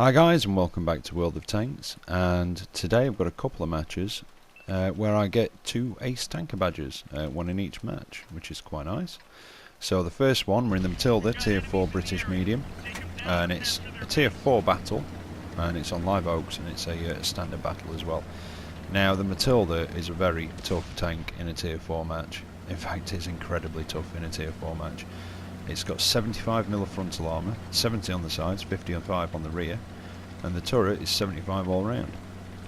Hi guys, and welcome back to World of Tanks, and today I've got a couple of matches where I get 2 ace tanker badges, one in each match, which is quite nice. So the first one, we're in the Matilda, tier 4 British medium, and it's a tier 4 battle, and it's on live oaks, and it's a standard battle as well. Now the Matilda is a very tough tank in a tier 4 match. In fact, it's incredibly tough in a tier 4 match. It's got 75mm of frontal armour, 70 on the sides, 55 on the rear, and the turret is 75 all round.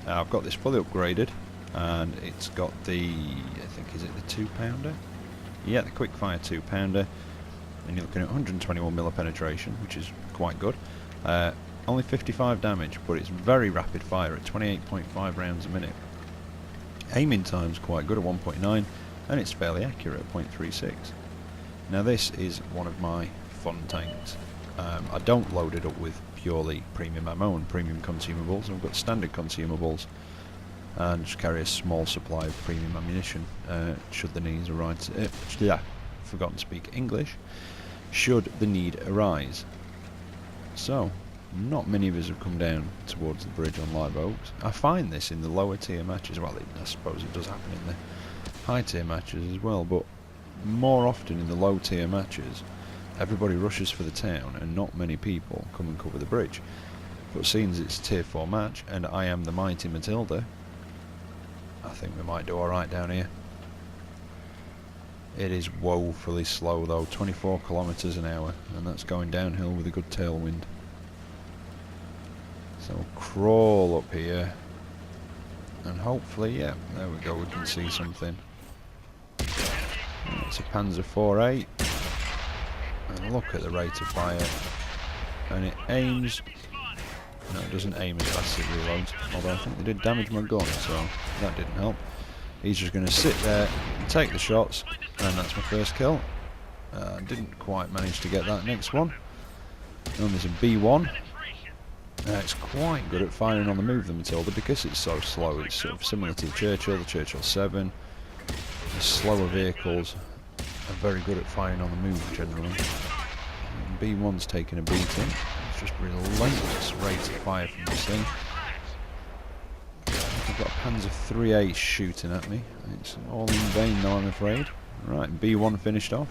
I've got this fully upgraded, and it's got the, I think, is it the 2-pounder? Yeah, the quick fire 2-pounder, and you're looking at 121mm of penetration, which is quite good. Only 55 damage, but it's very rapid fire at 28.5 rounds a minute. Aiming time's quite good at 1.9, and it's fairly accurate at 0.36. Now this is one of my fun tanks. I don't load it up with purely premium ammo and premium consumables. I've got standard consumables and just carry a small supply of premium ammunition should the needs arise. Forgotten to speak English. Should the need arise. So, not many of us have come down towards the bridge on live oaks. I find this in the lower tier matches. Well, I suppose it does happen in the high tier matches as well, but more often in the low tier matches everybody rushes for the town and not many people come and cover the bridge. But seeing as it's a tier 4 match and I am the mighty Matilda, I think we might do alright down here. It is woefully slow though, 24 kilometers an hour, and that's going downhill with a good tailwind. So we'll crawl up here and hopefully, yeah, there we go, we can see something. It's a Panzer 4A, and look at the rate of fire, and it aims, no, it doesn't aim as fast as it reloads, although I think they did damage my gun, so that didn't help. He's just going to sit there and take the shots, and that's my first kill. Didn't quite manage to get that next one. And there's a B1. It's quite good at firing on the move, the Matilda, because it's so slow. It's sort of similar to the Churchill 7. The slower vehicles are very good at firing on the move generally. And B1's taking a beating. It's just relentless rate of fire from this thing. I've got a Panzer 3A shooting at me. It's all in vain though, I'm afraid. Right, B1 finished off.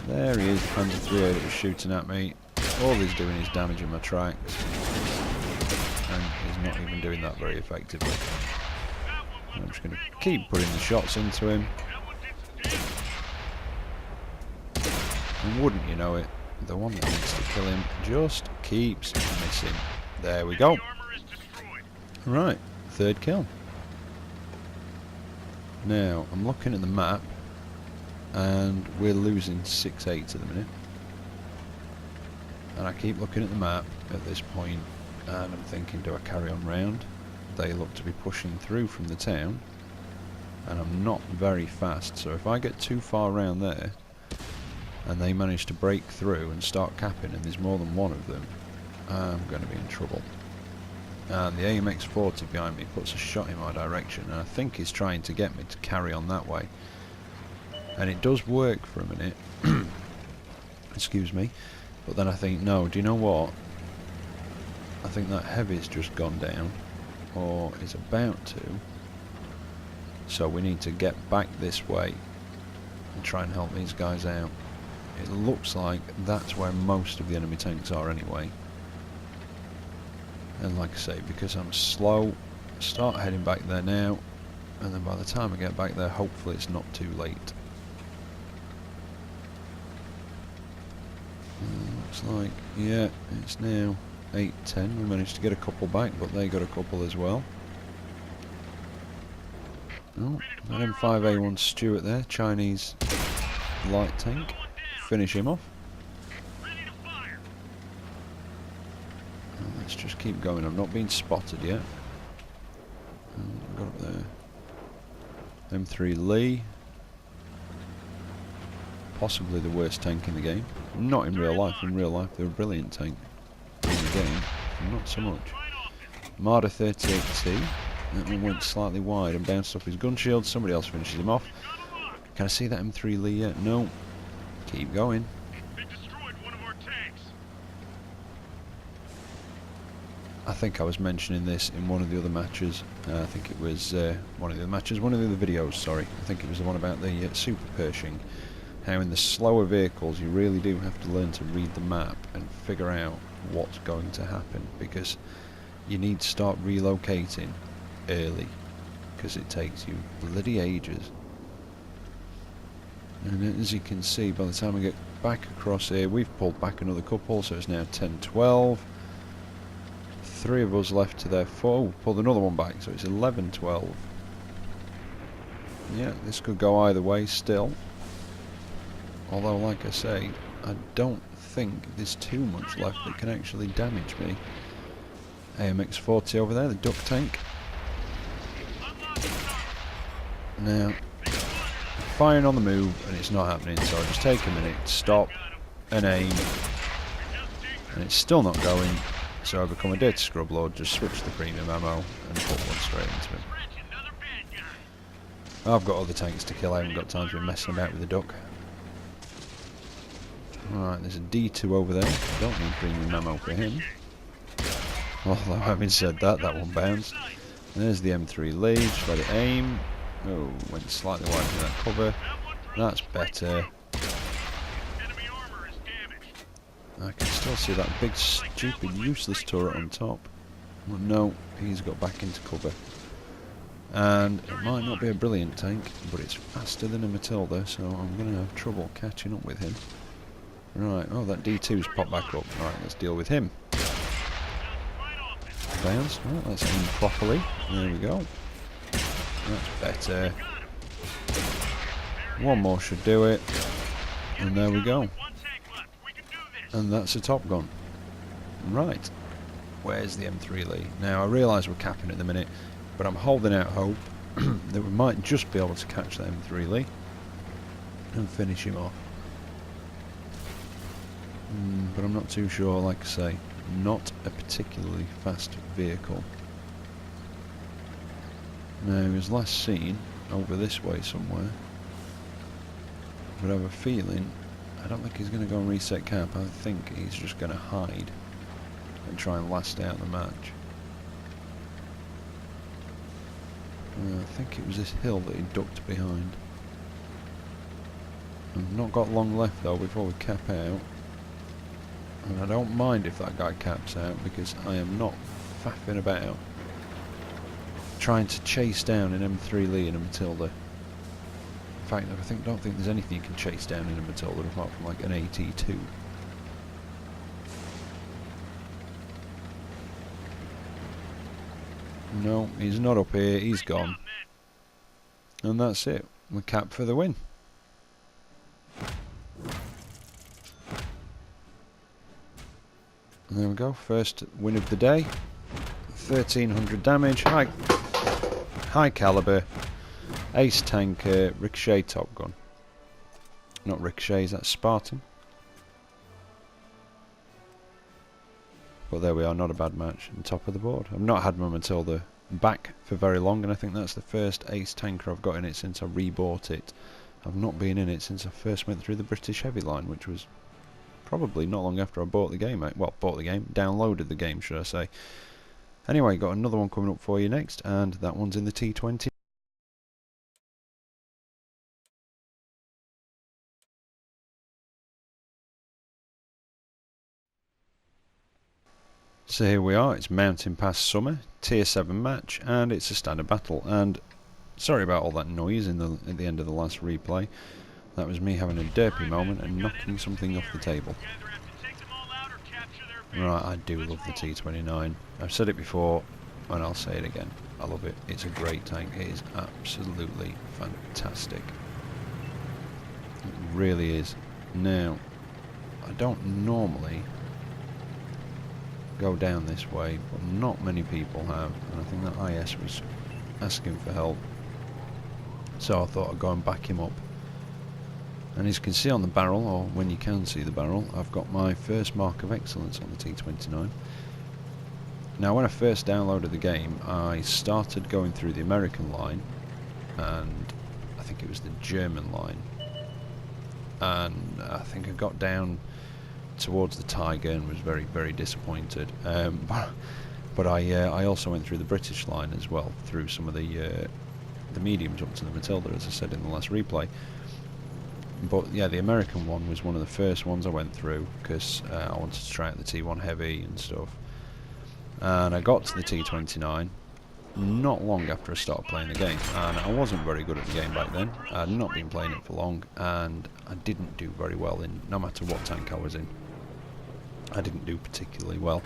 There he is, the Panzer 3A that was shooting at me. All he's doing is damaging my tracks. And he's not even doing that very effectively. I'm just going to keep putting the shots into him. And wouldn't you know it, the one that needs to kill him just keeps missing. There we go. Right, third kill. Now, I'm looking at the map, and we're losing 6-8 at the minute. And I keep looking at the map at this point, and I'm thinking, do I carry on round? They look to be pushing through from the town, and I'm not very fast, so if I get too far around there and they manage to break through and start capping and there's more than one of them, I'm going to be in trouble. And the AMX-40 behind me puts a shot in my direction, and I think he's trying to get me to carry on that way, and it does work for a minute. Excuse me. But then I think, no, do you know what, I think that heavy's just gone down, or is about to, so we need to get back this way and try and help these guys out. It looks like that's where most of the enemy tanks are anyway, and like I say, because I'm slow, start heading back there now, and then by the time I get back there, hopefully it's not too late. Looks like, yeah, it's now 8-10. We managed to get a couple back, but they got a couple as well. Oh, that M5A1 Stuart there, Chinese light tank. Finish him off. Let's just keep going. I've not been spotted yet. Got up there. M3 Lee. Possibly the worst tank in the game. Not in real life. In real life, they're a brilliant tank. In the game, not so much. Marder 38T. That one went slightly wide and bounced off his gun shield. Somebody else finishes him off. Can I see that M3 Lee yet? No. Keep going. I think I was mentioning this in one of the other matches. I think it was one of the other matches, one of the other videos, sorry. I think it was the one about the Super Pershing. How in the slower vehicles you really do have to learn to read the map and figure out what's going to happen, because you need to start relocating early, because it takes you bloody ages. And as you can see, by the time we get back across here, we've pulled back another couple, so it's now 10-12. 3 of us left to their 4. Oh, pulled another one back, so it's 11-12. Yeah, this could go either way still. Although, like I say, I don't think there's too much left that can actually damage me. AMX-40 over there, the duck tank. Now, firing on the move, and it's not happening, so I just take a minute, stop, and aim. And it's still not going, so I become a dirty scrub lord, just switch the premium ammo, and put one straight into him. I've got other tanks to kill, I haven't got time to be messing about with the duck. Right, there's a D2 over there. Don't need premium ammo for him. Although, having said that, that one bounced. And there's the M3 Lee. Just let it aim. Oh, went slightly wide of that cover. That's better. I can still see that big, stupid, useless turret on top. Well, no, he's got back into cover. And it might not be a brilliant tank, but it's faster than a Matilda, so I'm going to have trouble catching up with him. Right, oh, that D2's popped back up. Right, let's deal with him. Bounce. Right, let's aim properly. There we go. That's better. One more should do it. And there we go. And that's a top gun. Right. Where's the M3 Lee? Now, I realise we're capping at the minute, but I'm holding out hope that we might just be able to catch that M3 Lee and finish him off. But I'm not too sure, like I say, not a particularly fast vehicle. Now, he was last seen over this way somewhere, but I have a feeling, I don't think he's going to go and reset camp. I think he's just going to hide and try and last out the match. I think it was this hill that he ducked behind. I've not got long left though before we cap out. And I don't mind if that guy caps out, because I am not faffing about trying to chase down an M3 Lee and a Matilda. In fact, I don't think there's anything you can chase down in a Matilda apart from like an AT2. No, he's not up here, he's gone. And that's it. We're capped for the win. And there we go, first win of the day. 1300 damage, high caliber, ace tanker, ricochet top gun. Not ricochets, that's Spartan. But there we are, not a bad match, and top of the board. I've not had my Matilda back for very long, and I think that's the first ace tanker I've got in it since I rebought it. I've not been in it since I first went through the British Heavy line, which was probably not long after I bought the game. Well, bought the game, downloaded the game, should I say. Anyway, got another one coming up for you next, and that one's in the T20. So here we are, it's Mountain Pass Summer, Tier 7 match, and it's a standard battle. And sorry about all that noise at the end of the last replay. That was me having a derpy moment and knocking something off the table. Right, I do love the T29. I've said it before, and I'll say it again. I love it. It's a great tank. It is absolutely fantastic. It really is. Now, I don't normally go down this way, but not many people have, and I think that IS was asking for help. So I thought I'd go and back him up. And as you can see on the barrel, or when you can see the barrel, I've got my first mark of excellence on the T29. Now, when I first downloaded the game, I started going through the American line, and I think it was the German line, and I think I got down towards the Tiger and was very, very disappointed. But But I also went through the British line as well, through some of the mediums up to the Matilda, as I said in the last replay. But yeah, the American one was one of the first ones I went through, because I wanted to try out the T1 Heavy and stuff. And I got to the T29 not long after I started playing the game, and I wasn't very good at the game back then. I had not been playing it for long, and I didn't do very well in, no matter what tank I was in. I didn't do particularly well.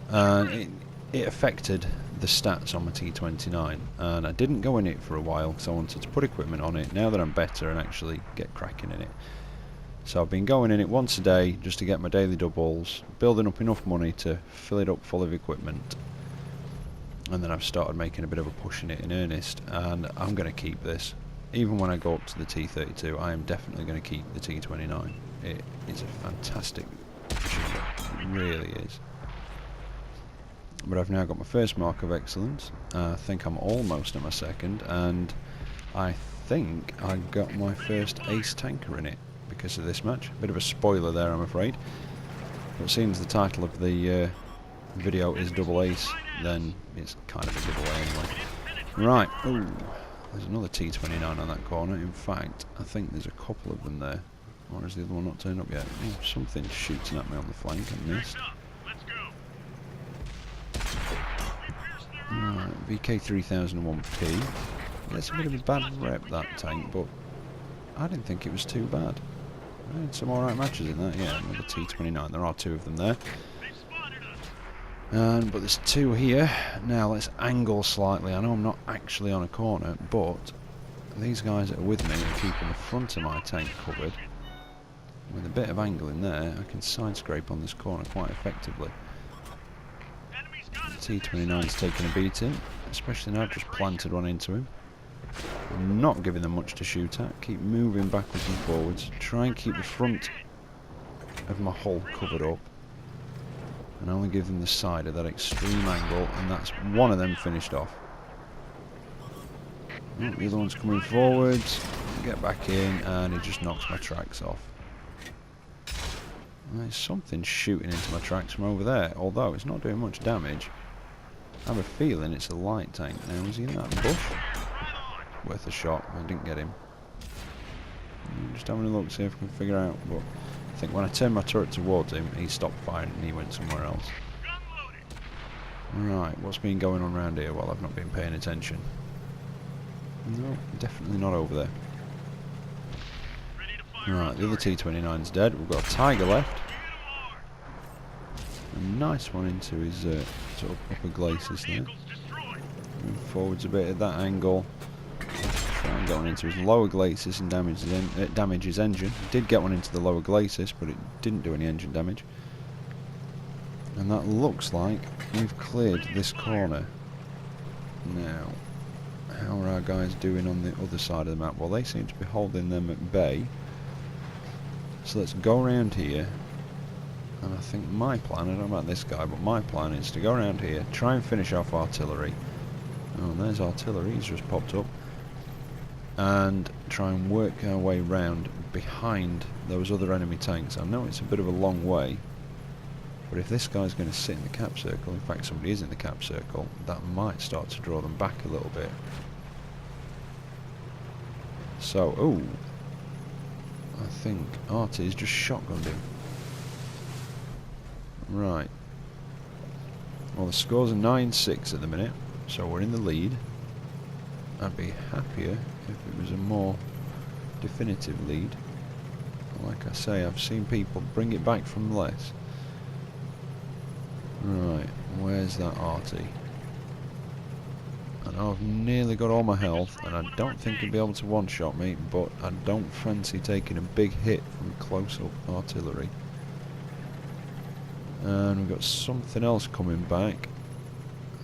And it affected the stats on my T29, and I didn't go in it for a while because I wanted to put equipment on it now that I'm better and actually get cracking in it. So I've been going in it once a day just to get my daily doubles, building up enough money to fill it up full of equipment, and then I've started making a bit of a push in it in earnest, and I'm going to keep this. Even when I go up to the T32, I am definitely going to keep the T29. It is a fantastic machine, it really is. But I've now got my first mark of excellence. I think I'm almost at my second, and I think I got my first ace tanker in it because of this match. Bit of a spoiler there, I'm afraid. But seeing as the title of the video is double ace, then it's kind of a giveaway anyway. Right, ooh, there's another T29 on that corner. In fact, I think there's a couple of them there. Or has the other one not turned up yet? Oh, something's shooting at me on the flank and missed. Right, VK3001P. It's a bit of a bad rep, that tank, but I didn't think it was too bad. I had some alright matches in that, yeah, another T29. There are two of them there. But there's two here. Now let's angle slightly. I know I'm not actually on a corner, but these guys that are with me are keeping the front of my tank covered. With a bit of angle in there, I can side scrape on this corner quite effectively. The T29's taking a beating, especially now I've just planted one into him. I'm not giving them much to shoot at. Keep moving backwards and forwards. Try and keep the front of my hull covered up. And only give them the side at that extreme angle, and that's one of them finished off. Oh, the other one's coming forwards. Get back in, and he just knocks my tracks off. There's something shooting into my tracks from over there, although it's not doing much damage. I have a feeling it's a light tank now. Is he in that bush? Worth a shot. I didn't get him. I'm just having a look, see if I can figure out. But I think when I turned my turret towards him, he stopped firing and he went somewhere else. Right, what's been going on around here while I've not been paying attention? No, definitely not over there. Right, the other T29's dead. We've got a Tiger left. A nice one into his sort of upper glacis there. Move forwards a bit at that angle. Try and get one into his lower glacis and damage his engine. Did get one into the lower glacis, but it didn't do any engine damage. And that looks like we've cleared this corner. Now, how are our guys doing on the other side of the map? Well, they seem to be holding them at bay. So let's go around here, and I think my plan, I don't know about this guy, but my plan is to go around here, try and finish off artillery. Oh, and there's artillery, he's just popped up. And try and work our way round behind those other enemy tanks. I know it's a bit of a long way, but if this guy's going to sit in the cap circle, in fact somebody is in the cap circle, that might start to draw them back a little bit. So, ooh. I think Artie's just shotgunned him. Right. Well, the scores are 9-6 at the minute, so we're in the lead. I'd be happier if it was a more definitive lead. Like I say, I've seen people bring it back from less. Right, where's that Artie? I know I've nearly got all my health, and I don't think he'd be able to one-shot me, but I don't fancy taking a big hit from close-up artillery. And we've got something else coming back.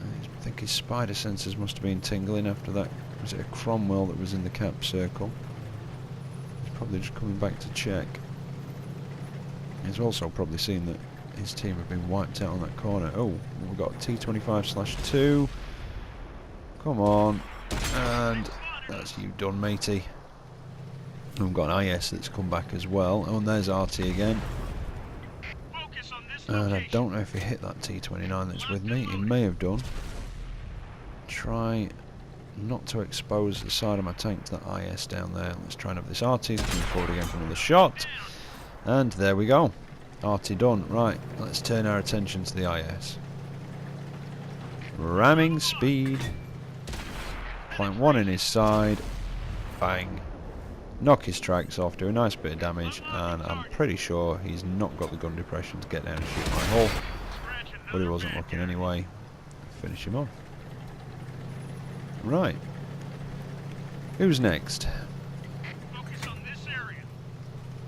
I think his spider sensors must have been tingling after that. Was it a Cromwell that was in the cap circle? He's probably just coming back to check. He's also probably seen that his team have been wiped out on that corner. Oh, we've got T25/2. Come on, and that's you done, matey. And we've got an IS that's come back as well. Oh, and there's RT again. And I don't know if he hit that T-29 that's with me. He may have done. Try not to expose the side of my tank to that IS down there. Let's try and have this RT coming forward again for another shot. And there we go. RT done. Right, let's turn our attention to the IS. Ramming speed. Plant one in his side. Bang. Knock his tracks off, do a nice bit of damage, and I'm pretty sure he's not got the gun depression to get down and shoot my hull. But he wasn't looking anyway. Finish him off. Right. Who's next?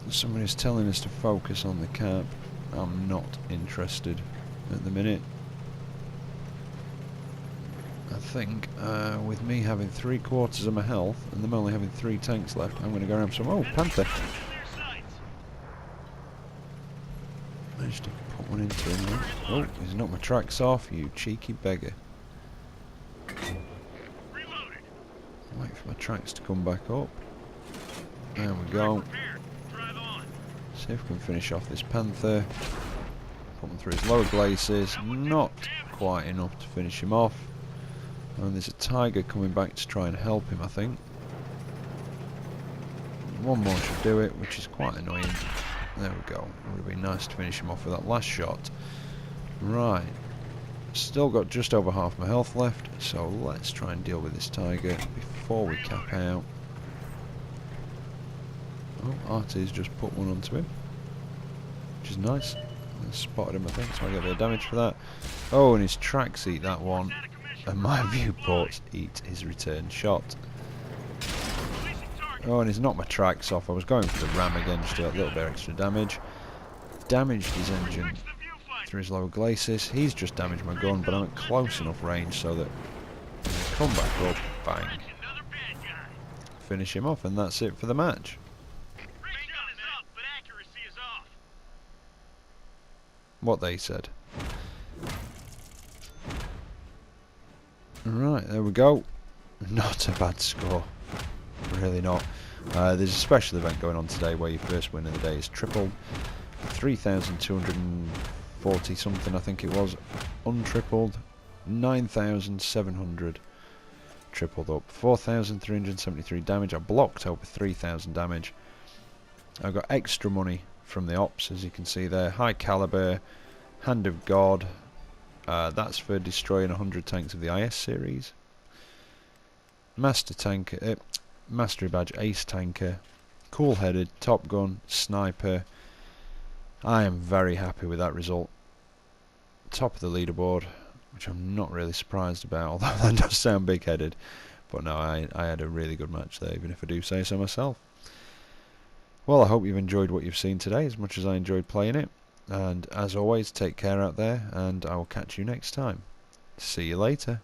Somebody's telling us to focus on the cap. I'm not interested at the minute. I think with me having 3/4 of my health and them only having 3 tanks left, I'm going to go around some... Oh, Panther! Managed to put one into him there. Oh, he's knocked my tracks off, you cheeky beggar. Wait for my tracks to come back up. There we go. See if we can finish off this Panther. Put him through his lower glacis. Not quite enough to finish him off. And there's a Tiger coming back to try and help him, I think. One more should do it, which is quite annoying. There we go. It would have been nice to finish him off with that last shot. Right. Still got just over half my health left, so let's try and deal with this Tiger before we cap out. Oh, RT's just put one onto him, which is nice. I spotted him, I think, so I get a bit of damage for that. Oh, and his tracks eat that one, and my viewports eat his return shot. Oh, and he's knocked my tracks off. I was going for the ram again just to get a little bit of extra damage. Damaged his engine through his lower glacis. He's just damaged my gun, but I'm at close enough range so that when I come back up, bang. Finish him off, and that's it for the match. What they said. Right, there we go. Not a bad score. Really not. There's a special event going on today where your first win of the day is tripled. 3,240 something I think it was untripled. 9,700 tripled up. 4,373 damage. I blocked over 3,000 damage. I got extra money from the ops, as you can see there. High caliber, Hand of God. That's for destroying 100 tanks of the IS series. Master tanker, Mastery badge, Ace tanker, cool headed, Top Gun, Sniper. I am very happy with that result. Top of the leaderboard, which I'm not really surprised about, although that does sound big headed. But no, I had a really good match there, even if I do say so myself. Well, I hope you've enjoyed what you've seen today as much as I enjoyed playing it. And as always, take care out there, and I will catch you next time. See you later.